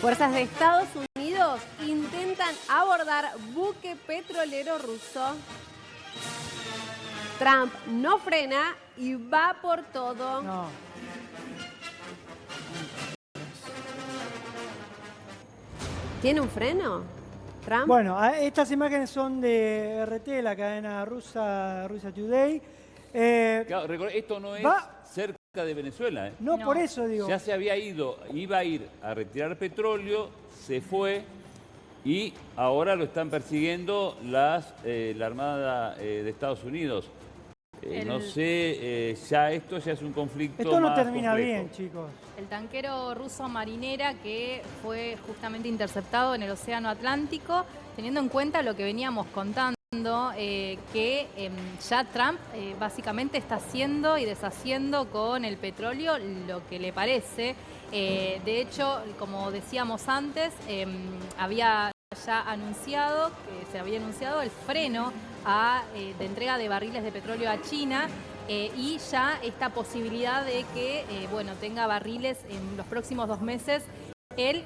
Fuerzas de Estados Unidos intentan abordar buque petrolero ruso. Trump no frena y va por todo. No. ¿Tiene un freno, Trump? Bueno, estas imágenes son de RT, la cadena rusa, Russia Today. Claro, esto no es cerca de Venezuela. No, por eso digo. Ya se había ido, iba a ir a retirar petróleo, se fue y ahora lo están persiguiendo la Armada de Estados Unidos. No sé, esto ya es un conflicto. Esto no más termina complejo. bien, chicos. El tanquero ruso Marinera que fue justamente interceptado en el Océano Atlántico, teniendo en cuenta lo que veníamos contando, que ya Trump básicamente está haciendo y deshaciendo con el petróleo lo que le parece. De hecho, como decíamos antes, había ya anunciado, que se había anunciado el freno de entrega de barriles de petróleo a China. Y ya esta posibilidad de que tenga barriles en los próximos 2 meses. Él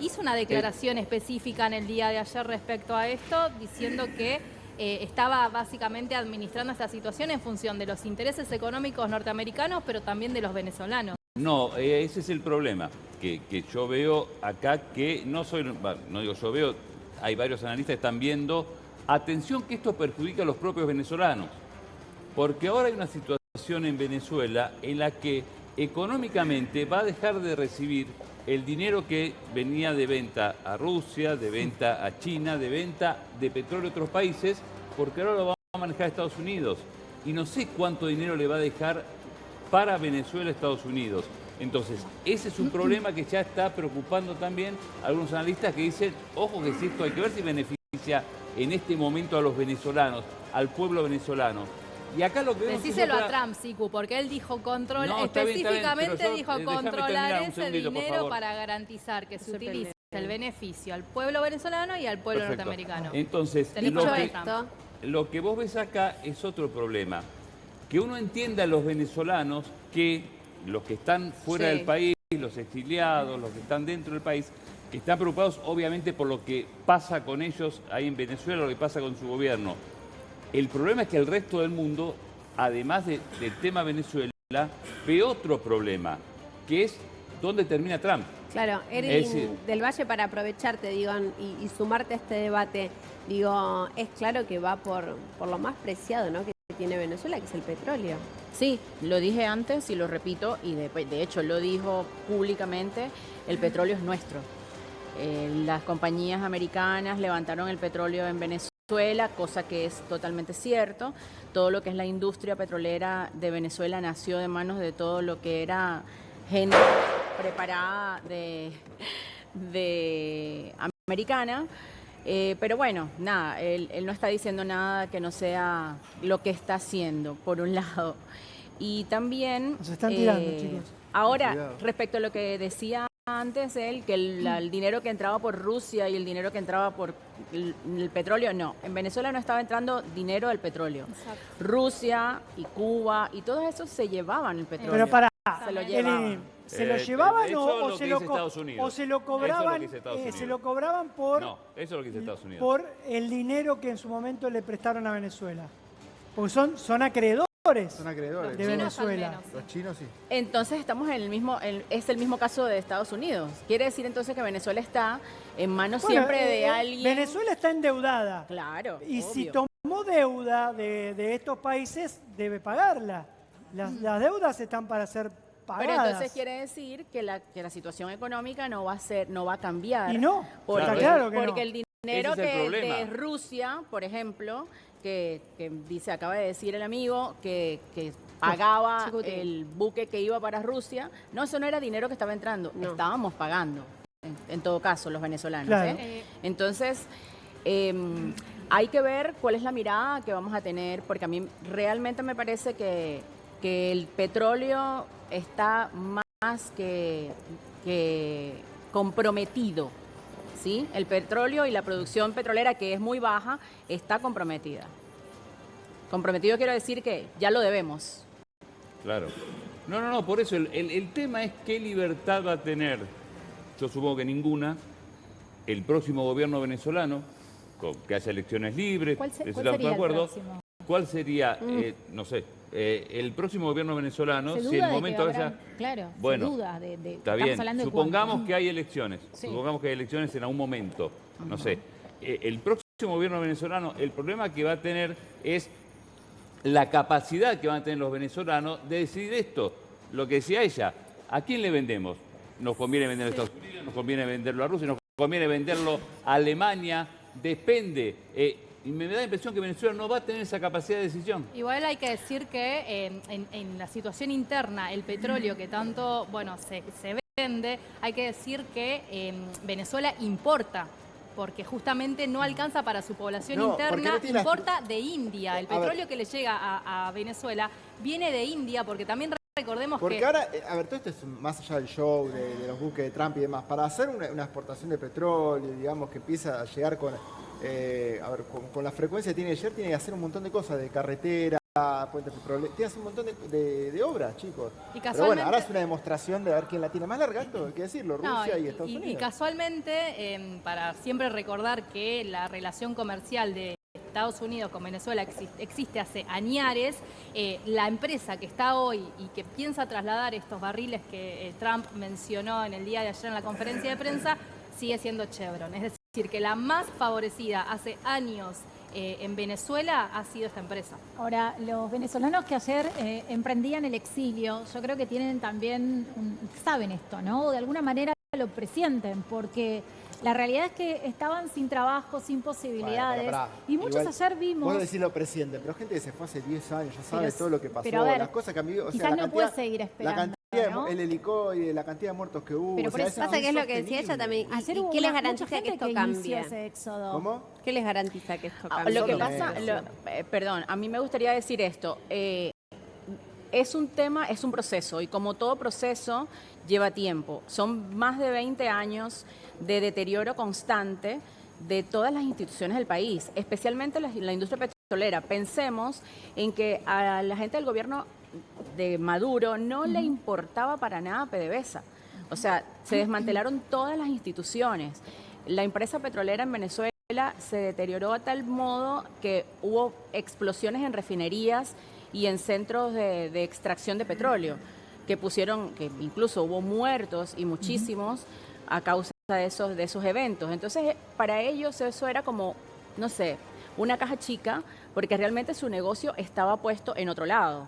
hizo una declaración específica en el día de ayer respecto a esto, diciendo que estaba básicamente administrando esta situación en función de los intereses económicos norteamericanos, pero también de los venezolanos. No, ese es el problema, que yo veo acá que no digo yo veo, hay varios analistas que están viendo, atención que esto perjudica a los propios venezolanos. Porque ahora hay una situación en Venezuela en la que económicamente va a dejar de recibir el dinero que venía de venta a Rusia, de venta a China, de venta de petróleo a otros países, porque ahora lo va a manejar Estados Unidos. Y no sé cuánto dinero le va a dejar para Venezuela a Estados Unidos. Entonces, ese es un problema que ya está preocupando también a algunos analistas que dicen, ojo que si esto hay que ver si beneficia en este momento a los venezolanos, al pueblo venezolano. Y acá lo que vemos Decíselo a Trump, Sicu, porque él dijo específicamente dijo controlar ese dinero para garantizar que se utilice el beneficio al pueblo venezolano y al pueblo norteamericano. Entonces, lo que vos ves acá es otro problema. Que uno entienda a los venezolanos que los que están fuera del país, los exiliados, los que están dentro del país, que están preocupados obviamente por lo que pasa con ellos ahí en Venezuela, lo que pasa con su gobierno. El problema es que el resto del mundo, además del tema Venezuela, ve otro problema, que es dónde termina Trump. Claro, Erwin del Valle, para aprovecharte, digo, y sumarte a este debate, digo, es claro que va por lo más preciado, ¿no?, que tiene Venezuela, que es el petróleo. Sí, lo dije antes y lo repito, y de hecho lo dijo públicamente, el petróleo es nuestro. Las compañías americanas levantaron el petróleo en Venezuela, cosa que es totalmente cierto. Todo lo que es la industria petrolera de Venezuela nació de manos de todo lo que era gente preparada de americana. Pero bueno, nada, él no está diciendo nada que no sea lo que está haciendo, por un lado. Y también... Nos están tirando, chicos. Ahora, respecto a lo que decía antes él, que el dinero que entraba por Rusia y el dinero que entraba por el petróleo, no. En Venezuela no estaba entrando dinero del petróleo. Exacto. Rusia y Cuba y todos esos se llevaban el petróleo. Pero para... Se lo llevaban. ¿Se lo llevaban o se lo cobraban? Se lo cobraban por... No, eso es lo que dice Estados Unidos. Por el dinero que en su momento le prestaron a Venezuela. Porque son acreedores. Son acreedores de Venezuela. Menos, Los chinos sí. Entonces estamos en es el mismo caso de Estados Unidos. Quiere decir entonces que Venezuela está en manos siempre de alguien. Venezuela está endeudada. Claro. Y obvio. si tomó deuda de estos países, debe pagarla. Las deudas están para ser pagadas. Pero entonces quiere decir que la situación económica no va a cambiar. Y no, porque, claro que porque no. el dinero Ese es el problema. de Rusia, por ejemplo, que acaba de decir el amigo, que pagaba el buque que iba para Rusia, no, eso no era dinero que estaba entrando, estábamos pagando, en todo caso, los venezolanos. Claro. Entonces, hay que ver cuál es la mirada que vamos a tener, porque a mí realmente me parece que el petróleo está más que comprometido, ¿sí? El petróleo y la producción petrolera, que es muy baja, está comprometida. Comprometido quiero decir que ya lo debemos. Claro. No, por eso el tema es qué libertad va a tener yo supongo que ninguna, el próximo gobierno venezolano, que haya elecciones libres, ¿Cuál sería estamos de el acuerdo, próximo? ¿cuál sería, no sé, el próximo gobierno venezolano, Se si duda el de momento que habrá- haya... Claro, Bueno, se duda de está estamos bien, hablando de supongamos cuánto. que hay elecciones, Sí. supongamos que hay elecciones en algún momento, no sé, el próximo gobierno venezolano, el problema que va a tener es la capacidad que van a tener los venezolanos de decidir esto, lo que decía ella, ¿a quién le vendemos? ¿Nos conviene venderlo a Estados Unidos? ¿Nos conviene venderlo a Rusia? ¿Nos conviene venderlo a Alemania? Depende. Y me da la impresión que Venezuela no va a tener esa capacidad de decisión. Igual hay que decir que en la situación interna, el petróleo que tanto, bueno, se vende, hay que decir que Venezuela importa, porque justamente no alcanza para su población No, porque interna, no tiene las- importa de India. El A ver. petróleo que le llega a Venezuela viene de India, porque también recordemos Porque que... ahora, a ver, todo esto es más allá del show, de los buques de Trump y demás. Para hacer una exportación de petróleo, digamos, que empieza a llegar con, con la frecuencia que tiene ayer, tiene que hacer un montón de cosas, de carretera, puentes petroleros, tiene que hacer un montón de obras, chicos. Y Pero bueno, casualmente- ahora es una demostración de ver quién la tiene más larga, esto hay que decirlo, No, Rusia y Estados Unidos. Y casualmente, para siempre recordar que la relación comercial de Estados Unidos con Venezuela existe hace añares, la empresa que está hoy y que piensa trasladar estos barriles que Trump mencionó en el día de ayer en la conferencia de prensa sigue siendo Chevron. Es decir, que la más favorecida hace años en Venezuela ha sido esta empresa. Ahora, los venezolanos que ayer emprendían el exilio, yo creo que tienen también, saben esto, ¿no? De alguna manera lo presienten, porque la realidad es que estaban sin trabajo, sin posibilidades. Bueno, pará. Y muchos Igual, ayer vimos... Vos decís lo presidente, pero gente que se fue hace 10 años, ya sabe Pero- todo lo que pasó, pero a ver, las cosas que han vivido. O sea, quizás la no puede cantidad- seguir la esperando, cantidad, ¿no? el helicoide, la cantidad de muertos que hubo. Pero o por sea, eso Pasa que es lo que decía ella insostenible. también. Ayer ¿Y hubo qué les mucha garantiza que gente esto inició cambie? ese éxodo. ¿Cómo? ¿Qué les garantiza que esto Ah, cambie? Lo que Solo pasa, meses. perdón, a mí me gustaría decir esto. Es un tema, es un proceso y como todo proceso lleva tiempo. Son más de 20 años de deterioro constante de todas las instituciones del país, especialmente la industria petrolera. Pensemos en que a la gente del gobierno de Maduro no le importaba para nada PDVSA. O sea, se desmantelaron todas las instituciones. La empresa petrolera en Venezuela se deterioró a tal modo que hubo explosiones en refinerías y en centros de extracción de petróleo, que incluso hubo muertos y muchísimos a causa de esos eventos. Entonces, para ellos eso era como, no sé, una caja chica, porque realmente su negocio estaba puesto en otro lado.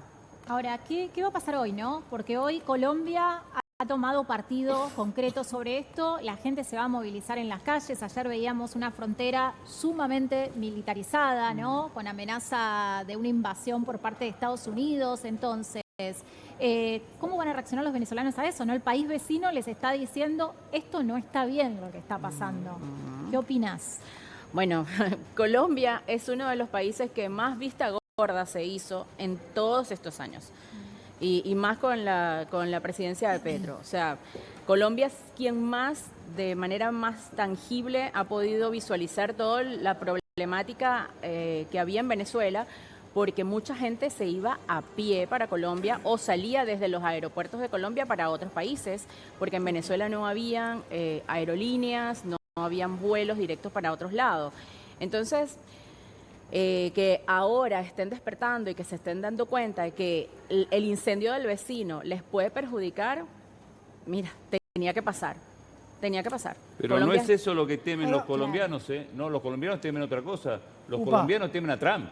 Ahora, ¿qué va a pasar hoy, no? Porque hoy Colombia ha tomado partido concreto sobre esto, la gente se va a movilizar en las calles. Ayer veíamos una frontera sumamente militarizada, ¿no? Con amenaza de una invasión por parte de Estados Unidos. Entonces, ¿cómo van a reaccionar los venezolanos a eso, no? El país vecino les está diciendo, esto no está bien lo que está pasando. ¿Qué opinas? Bueno, Colombia es uno de los países que más vista gorda se hizo en todos estos años. Y más con la presidencia de Petro. O sea, Colombia es quien más, de manera más tangible, ha podido visualizar toda la problemática que había en Venezuela, porque mucha gente se iba a pie para Colombia o salía desde los aeropuertos de Colombia para otros países, porque en Venezuela no habían aerolíneas, no habían vuelos directos para otros lados. Entonces, que ahora estén despertando y que se estén dando cuenta de que el incendio del vecino les puede perjudicar, mira, tenía que pasar. Pero Colombia- no es eso lo que temen los Claro. colombianos, ¿eh? No, los colombianos temen otra cosa. Los Upa. colombianos temen a Trump.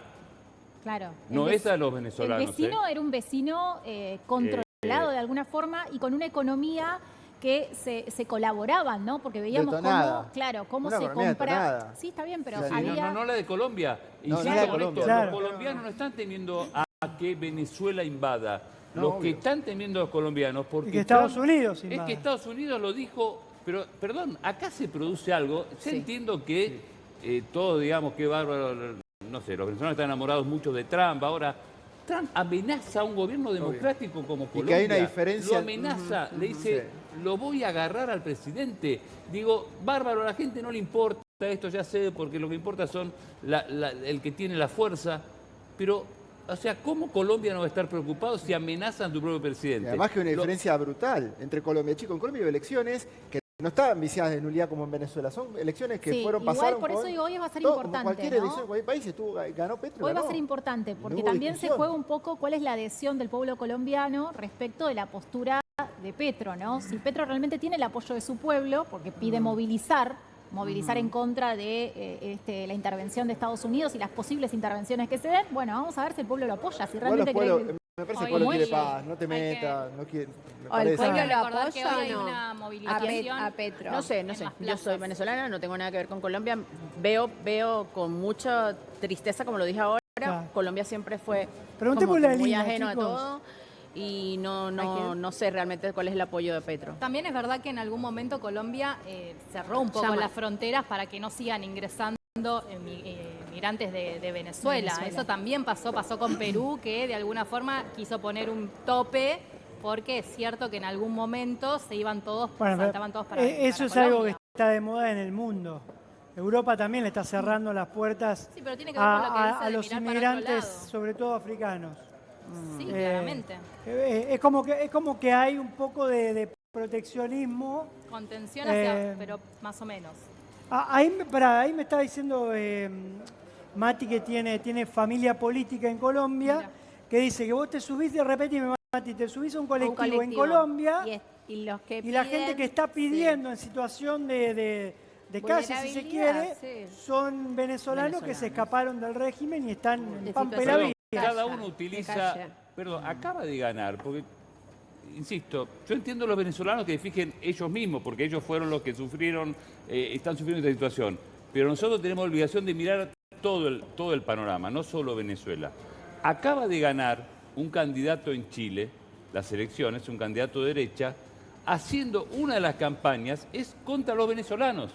Claro. No El es a los El venezolanos. vecino era un vecino controlado de alguna forma y con una economía que se colaboraban, ¿no? Porque veíamos Detonada. cómo, claro, cómo Una se economía compra. detonada. Sí, está bien, pero Sí, Sí, había. no la de Colombia. No, Insisto no la de con esto, Colombia. Claro. los colombianos no están temiendo a que Venezuela invada. No, Los que obvio. están temiendo los colombianos, porque Y que Estados Trump- Unidos es invada. que Estados Unidos lo dijo, pero perdón, acá se produce algo. Yo Sí. entiendo que todo, digamos, qué bárbaro, no sé, los venezolanos están enamorados mucho de Trump. Ahora, Trump amenaza a un gobierno democrático como Y que Colombia. hay una diferencia- Lo amenaza, le dice, lo voy a agarrar al presidente. Digo, bárbaro, a la gente no le importa esto, ya sé, porque lo que importa son el que tiene la fuerza. Pero, o sea, ¿cómo Colombia no va a estar preocupado si amenazan a tu propio Y presidente? además que hay una Lo- diferencia brutal entre Colombia. Chicos, en Colombia hay elecciones que no estaban viciadas de nulidad como en Venezuela. Son elecciones que Sí, fueron, igual pasaron por eso con digo, hoy va a ser todo, importante, como cualquier ¿no? elección en cualquier país, ganó Petro. Hoy va a ganó. ser importante No porque hubo también se discusión. juega un poco cuál es la adhesión del pueblo colombiano respecto de la postura de Petro, ¿no? Si Petro realmente tiene el apoyo de su pueblo, porque pide movilizar en contra de la intervención de Estados Unidos y las posibles intervenciones que se den, bueno, vamos a ver si el pueblo lo apoya, si Igual realmente los pueblos- cree que... me parece que Hoy el pueblo quiere muy- paz, no te hay que- metas, no quiere... me O el parece. pueblo Hay que lo recordar que apoya hoy hay o no. una A, movilización. a Petro. No sé, en no sé. las Yo soy plazas. venezolana, no tengo nada que ver con Colombia. Veo con mucha tristeza, como lo dije ahora, Claro. Colombia siempre fue Preguntémosle como a que muy Lina, ajeno chicos. a todo y ¿A quién? no sé realmente cuál es el apoyo de Petro. También es verdad que en algún momento Colombia cerró un poco Llama. las fronteras para que no sigan ingresando migrantes de Venezuela. Eso también pasó con Perú, que de alguna forma quiso poner un tope, porque es cierto que en algún momento se iban todos, Bueno, saltaban todos para eso para es algo que Colombia. está de moda en el mundo. Europa también le está cerrando las puertas Sí, pero tiene que ver con lo que dice a de los mirar para otro inmigrantes, lado. sobre todo africanos. Sí, Eh, claramente. Es como que hay un poco de proteccionismo. Contención hacia, eh, pero más o menos. Ahí me está diciendo Mati, que tiene familia política en Colombia, Mira. que dice que vos te subís, de repente, Mati, te subís a un Un colectivo en Colombia y los que y la piden, gente que está sí. pidiendo en situación de calle, si se quiere, Vulnerabilidad, sí. son venezolanos que se escaparon del régimen y están en De pampa y la situación vida. de Cada calle, uno de utiliza, calle. perdón, acaba de ganar, porque, insisto, yo entiendo a los venezolanos que fijen ellos mismos, porque ellos fueron los que sufrieron, están sufriendo esta situación, pero nosotros tenemos obligación de mirar todo el panorama, no solo Venezuela. Acaba de ganar un candidato en Chile, las elecciones, un candidato de derecha, haciendo una de las campañas es contra los venezolanos,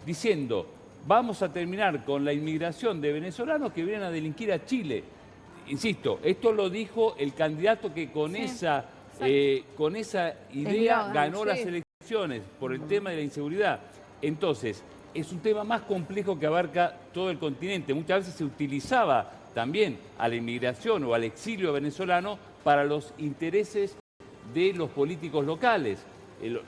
diciendo, vamos a terminar con la inmigración de venezolanos que vienen a delinquir a Chile. Insisto, esto lo dijo el candidato que con esa idea Eslogan, ganó sí. las elecciones por el tema de la inseguridad. Entonces, es un tema más complejo que abarca todo el continente. Muchas veces se utilizaba también a la inmigración o al exilio venezolano para los intereses de los políticos locales.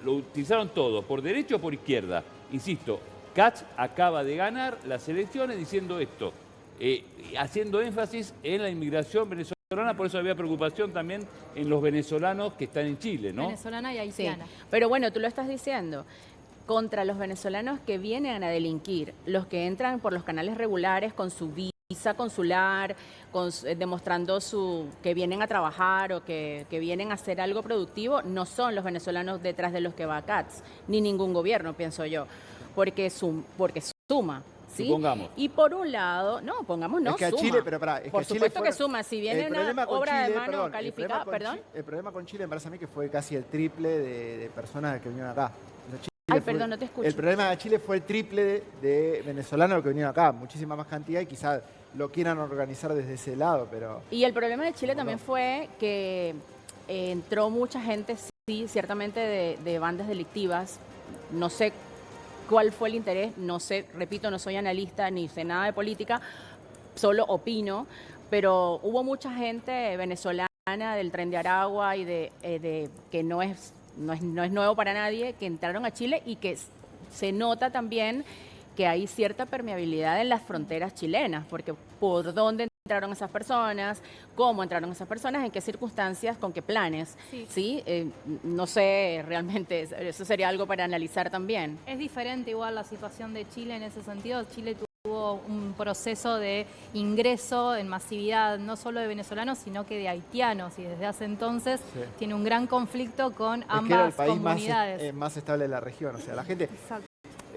Lo utilizaron todo, por derecha o por izquierda. Insisto, Katz acaba de ganar las elecciones diciendo esto, haciendo énfasis en la inmigración venezolana, por eso había preocupación también en los venezolanos que están en Chile, ¿no? Venezolana y Sí, haitiana. pero bueno, tú lo estás diciendo. Contra los venezolanos que vienen a delinquir, los que entran por los canales regulares con su visa consular, demostrando que vienen a trabajar o que vienen a hacer algo productivo, no son los venezolanos detrás de los que va Katz, ni ningún gobierno, pienso yo, porque suma. ¿sí? Supongamos. Y por un lado, no, pongamos no, Es que a suma. Chile, pero pará, es que por a Chile supuesto que fueron- suma, si el viene una problema con obra de Chile, mano perdón, calificada, perdón. El problema con Chile me parece a mí que fue casi el triple de personas que vinieron acá. O sea, Chile Ay, fue- perdón, no te escucho. El problema de Chile fue el triple de venezolanos que vinieron acá, muchísima más cantidad y quizás lo quieran organizar desde ese lado, pero... Y el problema de Chile también fue que entró mucha gente, sí, ciertamente de bandas delictivas. No sé cuál fue el interés, no sé, repito, no soy analista ni sé nada de política, solo opino, pero hubo mucha gente venezolana del Tren de Aragua y que no es nuevo para nadie, que entraron a Chile y que se nota también que hay cierta permeabilidad en las fronteras chilenas, porque por dónde entraron esas personas, cómo entraron esas personas, en qué circunstancias, con qué planes. Sí. No sé, realmente, eso sería algo para analizar también. Es diferente igual la situación de Chile en ese sentido. Chile tuvo un proceso de ingreso en masividad, no solo de venezolanos, sino que de haitianos, y desde hace entonces Sí. tiene un gran conflicto con Es que era el ambas país comunidades. más estable de la región. O sea, la gente... Exacto.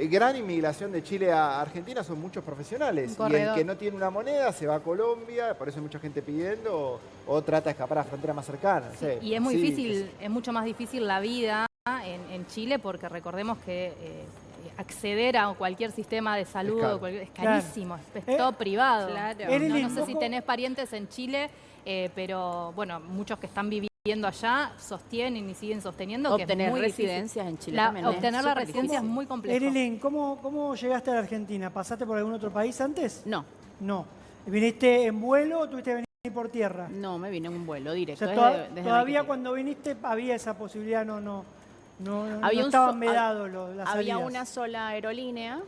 Gran inmigración de Chile a Argentina son muchos profesionales. Un Y el corredor. que no tiene una moneda se va a Colombia, por eso hay mucha gente pidiendo, o trata de escapar a la frontera más cercana. no sé. Y es muy Sí, difícil, es mucho más difícil la vida en Chile, porque recordemos que acceder a cualquier sistema de salud Es caro. es carísimo, es Eh, todo privado. claro. No, Evelyn, no sé si ¿cómo- tenés parientes en Chile, pero bueno, muchos que están viviendo allá sostienen y siguen sosteniendo que Obtener es muy difícil. residencias en Chile también es obtener la súper residencia es difícil. muy complejo. Evelyn, ¿cómo llegaste a la Argentina? ¿Pasaste por algún otro país antes? No, No. ¿Viniste en vuelo o tuviste que venir por tierra? no, me vine en un vuelo O directo sea, desde todavía Maiquetía. cuando viniste había esa posibilidad, no No Había un estaban so- vedados las Había salidas. una sola aerolínea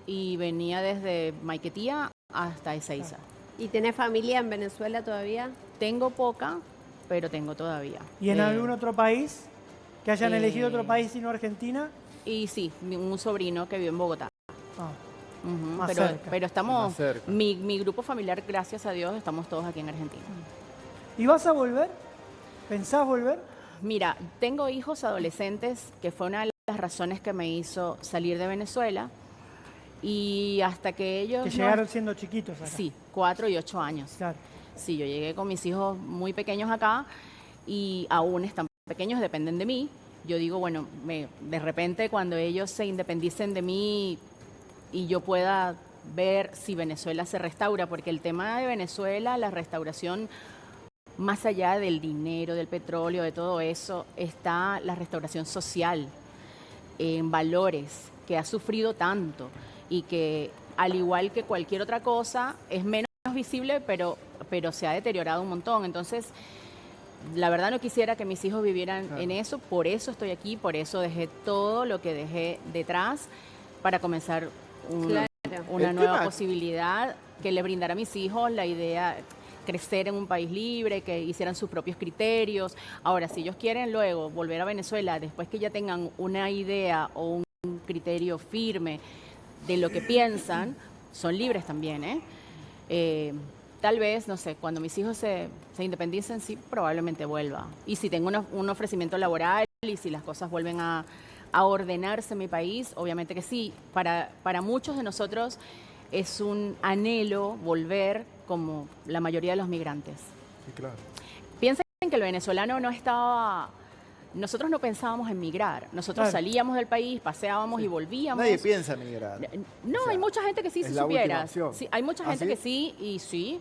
y venía desde Maiquetía hasta Ezeiza. ¿Y tenés familia en Venezuela todavía? Tengo poca, pero tengo todavía. ¿Y en algún otro país? ¿Que hayan elegido otro eh, país sino Argentina? Y sí, un sobrino que vive en Bogotá. Ah, Ujú, Más pero, cerca. pero estamos, Más cerca. mi grupo familiar, gracias a Dios, estamos todos aquí en Argentina. ¿y vas a volver? ¿Pensás volver? Mira, tengo hijos adolescentes, que fue una de las razones que me hizo salir de Venezuela. Y hasta que ellos... Que no- llegaron siendo chiquitos acá. Sí, 4 y 8 años. Claro. Sí, yo llegué con mis hijos muy pequeños acá y aún están pequeños, dependen de mí. Yo digo, bueno, de repente cuando ellos se independicen de mí y yo pueda ver si Venezuela se restaura, porque el tema de Venezuela, la restauración, más allá del dinero, del petróleo, de todo eso, está la restauración social, en valores, que ha sufrido tanto y que, al igual que cualquier otra cosa, es menos visible, pero se ha deteriorado un montón. Entonces, la verdad no quisiera que mis hijos vivieran en eso, por eso estoy aquí, por eso dejé todo lo que dejé detrás para comenzar Claro. una El nueva tema- posibilidad que le brindara a mis hijos la idea crecer en un país libre, que hicieran sus propios criterios. Ahora, si ellos quieren luego volver a Venezuela, después que ya tengan una idea o un criterio firme de lo que piensan, son libres también, tal vez, no sé, cuando mis hijos se independicen, sí, probablemente vuelva. Y si tengo un ofrecimiento laboral y si las cosas vuelven a ordenarse en mi país, obviamente que sí. Para muchos de nosotros es un anhelo volver como la mayoría de los migrantes. Sí, claro. Piensen que el venezolano no estaba... Nosotros no pensábamos en migrar. Nosotros Claro. salíamos del país, paseábamos y volvíamos. Nadie piensa en migrar. No, O sea, hay mucha gente que sí, es si la última supieras. opción. Sí, hay mucha ¿Ah, gente sí? que sí, y sí.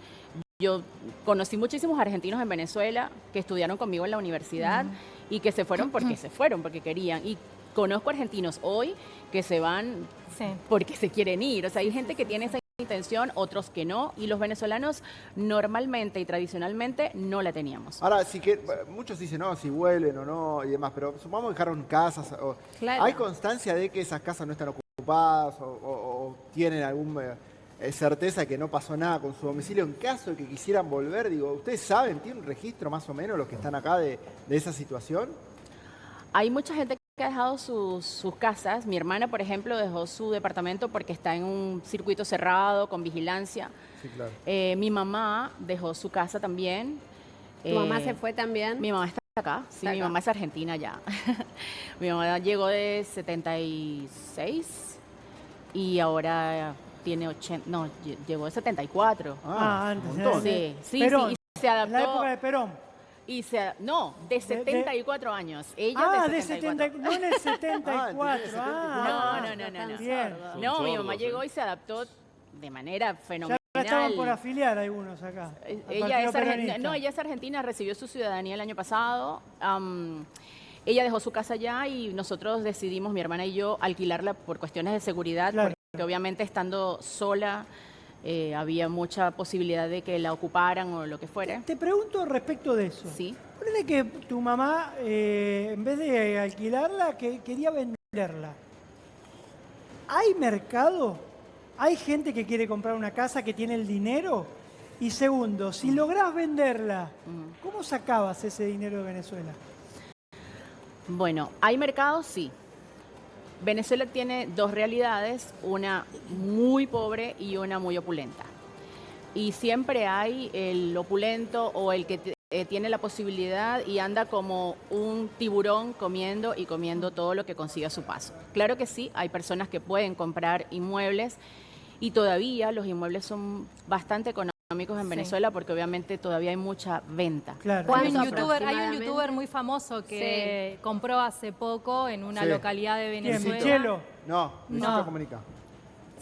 Yo conocí muchísimos argentinos en Venezuela que estudiaron conmigo en la universidad y que se fueron, porque querían. Y conozco argentinos hoy que se van Sí. porque se quieren ir. O sea, hay gente que tiene esa intención, otros que no, y los venezolanos normalmente y tradicionalmente no la teníamos. Ahora, sí que muchos dicen, no, si vuelven o no y demás, pero supongamos que dejaron casas. Claro. ¿Hay constancia de que esas casas no están ocupadas o tienen alguna certeza que no pasó nada con su domicilio? En caso de que quisieran volver, digo, ¿ustedes saben, tienen un registro más o menos los que están acá de esa situación? Hay mucha gente que ha dejado sus casas. Mi hermana, por ejemplo, dejó su departamento porque está en un circuito cerrado, con vigilancia. Sí, claro. Mi mamá dejó su casa también. ¿Tu mamá se fue también? Mi mamá está acá, sí, Está mi acá. mamá es argentina ya. Mi mamá llegó de 76 y ahora tiene 80, no, llegó de 74. Antes. un montón. Sí, sí, Perón. sí, y se En la adaptó. época de Perón. No, de 74 años. Ella Ah, de de 74. 70, no en el 74. No. Bien. No, mi mamá sordos, llegó y se adaptó de manera Ya fenomenal. estaban por afiliar algunos acá. al Ella Partido es argentina, Peronista. no, ella es argentina, recibió su ciudadanía el año pasado. Ella dejó su casa allá y nosotros decidimos, mi hermana y yo, alquilarla por cuestiones de seguridad, Claro. porque obviamente estando sola había mucha posibilidad de que la ocuparan o lo que fuera. Te pregunto respecto de eso. Sí. Ponele que tu mamá, en vez de alquilarla, quería venderla. ¿Hay mercado? ¿Hay gente que quiere comprar una casa que tiene el dinero? Y segundo, si lográs venderla, ¿cómo sacabas ese dinero de Venezuela? Bueno, ¿hay mercado? Sí. Venezuela tiene dos realidades, una muy pobre y una muy opulenta. Y siempre hay el opulento o el que tiene la posibilidad y anda como un tiburón comiendo y comiendo todo lo que consigue a su paso. Claro que sí, hay personas que pueden comprar inmuebles y todavía los inmuebles son bastante económicos en Venezuela porque obviamente todavía hay mucha venta. Claro. ¿Cuánto Hay un aproximadamente? youtuber muy famoso que compró hace poco en una Sí. localidad de Bien, Venezuela. Michelo. No, No. Luisito Comunica.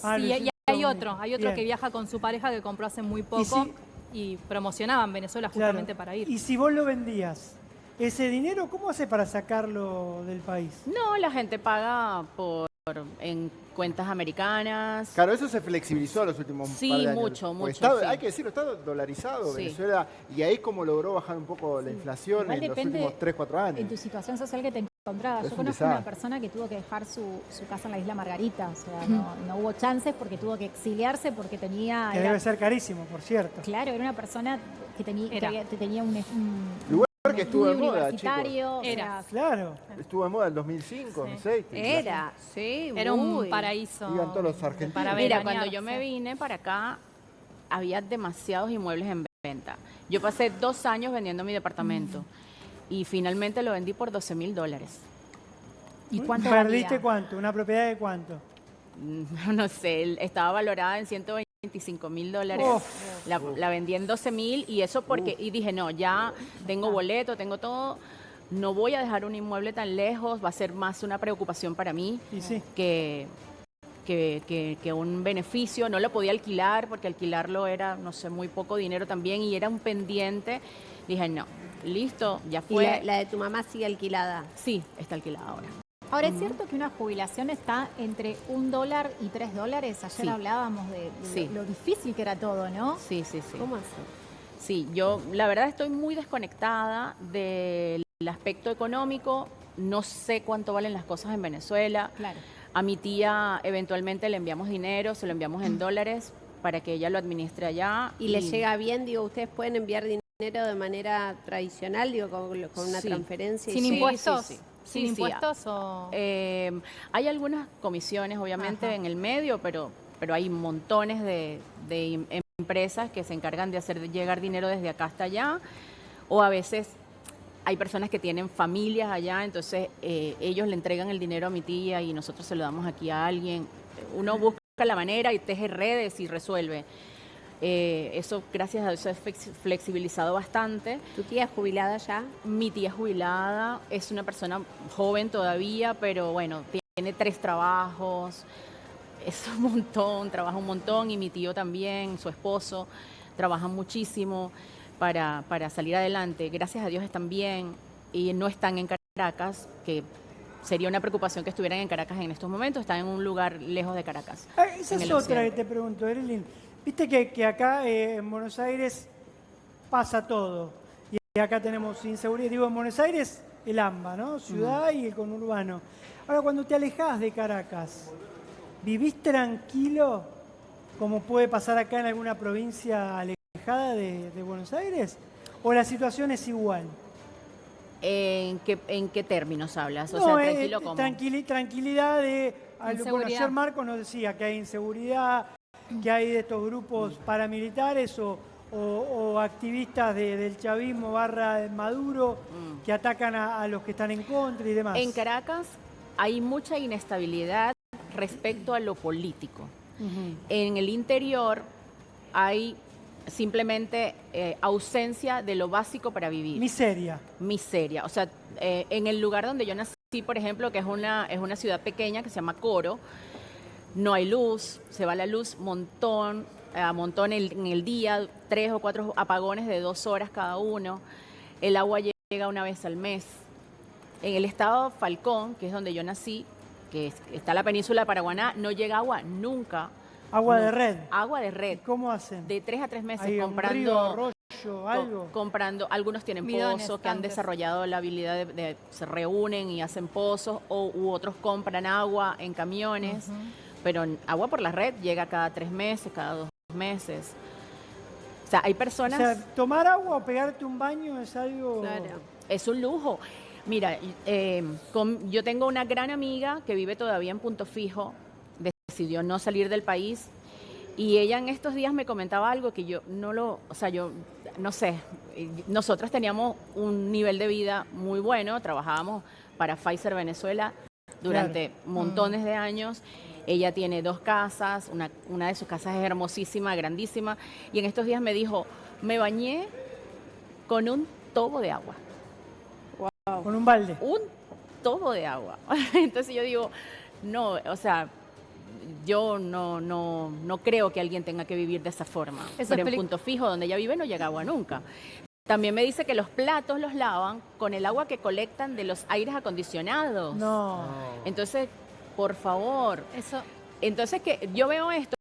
Ah, Sí, y Luisito hay Comunica. otro Bien. que viaja con su pareja que compró hace muy poco si- y promocionaban Venezuela Claro. justamente para ir. Y si vos lo vendías, ese dinero, ¿cómo hace para sacarlo del país? No, la gente paga en cuentas americanas. Claro, eso se flexibilizó en los últimos Sí, par de años. mucho, Porque mucho, está, sí. hay que decirlo, está dolarizado Sí. Venezuela y ahí es como logró bajar un poco la inflación Igual en los depende últimos 3-4 años. En tu situación social que te encontrada. Es Yo un conozco una desastre. persona que tuvo que dejar su casa en la isla Margarita, o sea, no hubo chances porque tuvo que exiliarse porque tenía... Que era- debe ser carísimo, por cierto. claro, era una persona que tenía un Lugar un que estuvo de estudio moda, universitario, o Era. sea, Claro. Estuvo de moda en 2005, 2006. Era, sí, Era un muy. paraíso. Iban todos los argentinos. Para Mira, veranear, cuando yo me sí. vine para acá, había demasiados inmuebles en venta. Yo pasé 2 años vendiendo mi departamento y finalmente lo vendí por $12,000. ¿y cuánto ¿Perdiste valía? cuánto? ¿Una propiedad de cuánto? No sé, estaba valorada en $125,000. Uf. La vendí en 12,000 y eso porque, y dije, no, ya tengo boleto, tengo todo, no voy a dejar un inmueble tan lejos, va a ser más una preocupación para mí Y sí. que un beneficio. No lo podía alquilar porque alquilarlo era, no sé, muy poco dinero también y era un pendiente. Dije, no, listo, ya Y fue. la de tu mamá sigue alquilada. Sí, está alquilada ahora. Ahora, ¿es cierto que una jubilación está entre $1 y $3? Ayer Sí. hablábamos de Sí. lo difícil que era todo, ¿no? Sí, sí, sí. ¿Cómo hace? Sí, yo la verdad estoy muy desconectada del aspecto económico. No sé cuánto valen las cosas en Venezuela. Claro. A mi tía eventualmente le enviamos dinero, se lo enviamos en dólares para que ella lo administre allá. ¿Y le llega bien? Digo, ¿ustedes pueden enviar dinero de manera tradicional, digo, con una Sí. transferencia? y ¿Sin Sí, impuestos? sí, sí. ¿Sin Sí, sí, impuestos o...? Hay algunas comisiones, obviamente, Ajá. en el medio, pero hay montones de empresas que se encargan de hacer llegar dinero desde acá hasta allá, o a veces hay personas que tienen familias allá, entonces ellos le entregan el dinero a mi tía y nosotros se lo damos aquí a alguien. Uno busca la manera y teje redes y resuelve. Eso, gracias a Dios, es flexibilizado bastante. ¿Tu tía es jubilada ya? Mi tía es jubilada, es una persona joven todavía, pero bueno, tiene 3 trabajos, es un montón, trabaja un montón y mi tío también, su esposo, trabajan muchísimo para salir adelante. Gracias a Dios están bien y no están en Caracas, que sería una preocupación que estuvieran en Caracas en estos momentos, están en un lugar lejos de Caracas. Esa en es el otra que occidente. te pregunto, Evelyn. Viste que acá en Buenos Aires pasa todo. Y acá tenemos inseguridad. Digo, en Buenos Aires el AMBA, ¿no? Ciudad y el conurbano. Ahora, cuando te alejás de Caracas, ¿vivís tranquilo como puede pasar acá en alguna provincia alejada de Buenos Aires? ¿O la situación es igual? ¿En qué términos hablas? O No, sea, tranquilo como... tranquilidad de... Bueno, Inseguridad. ayer Marco nos decía que hay inseguridad, que hay de estos grupos paramilitares o activistas del chavismo / Maduro que atacan a los que están en contra y demás. En Caracas hay mucha inestabilidad respecto a lo político. Ujú. En el interior hay simplemente ausencia de lo básico para vivir. Miseria. Miseria. O sea, en el lugar donde yo nací, por ejemplo, que es una ciudad pequeña que se llama Coro, no hay luz, se va la luz a montón en el día, 3 o 4 apagones de 2 horas cada uno. El agua llega una vez al mes. En el estado Falcón, que es donde yo nací, está la península de Paraguaná, no llega agua nunca. Agua No. de red. Agua de red. ¿Cómo hacen? De 3 a 3 meses ¿Hay un comprando... río, arroyo, algo? Comprando, algunos tienen Bidones, pozos que han tanques. desarrollado la habilidad se reúnen y hacen pozos, u otros compran agua en camiones, pero agua por la red llega cada 3 meses, cada 2 meses. O sea, hay O personas, sea, tomar agua o pegarte un baño es algo... Claro. es un lujo. Mira, yo tengo una gran amiga que vive todavía en Punto Fijo, decidió no salir del país. Y ella en estos días me comentaba algo que yo no sé, nosotros teníamos un nivel de vida muy bueno, trabajábamos para Pfizer Venezuela durante montones de años. Ella tiene 2 casas, una de sus casas es hermosísima, grandísima, y en estos días me dijo, me bañé con un tobo de agua, Con un balde. un tobo de agua. Entonces yo digo, no, o sea, yo no creo que alguien tenga que vivir de esa forma. Eso Pero en explica- Punto Fijo, donde ella vive, no llega agua nunca. También me dice que los platos los lavan con el agua que colectan de los aires acondicionados. No. Entonces, por favor. Eso, Entonces, que yo veo esto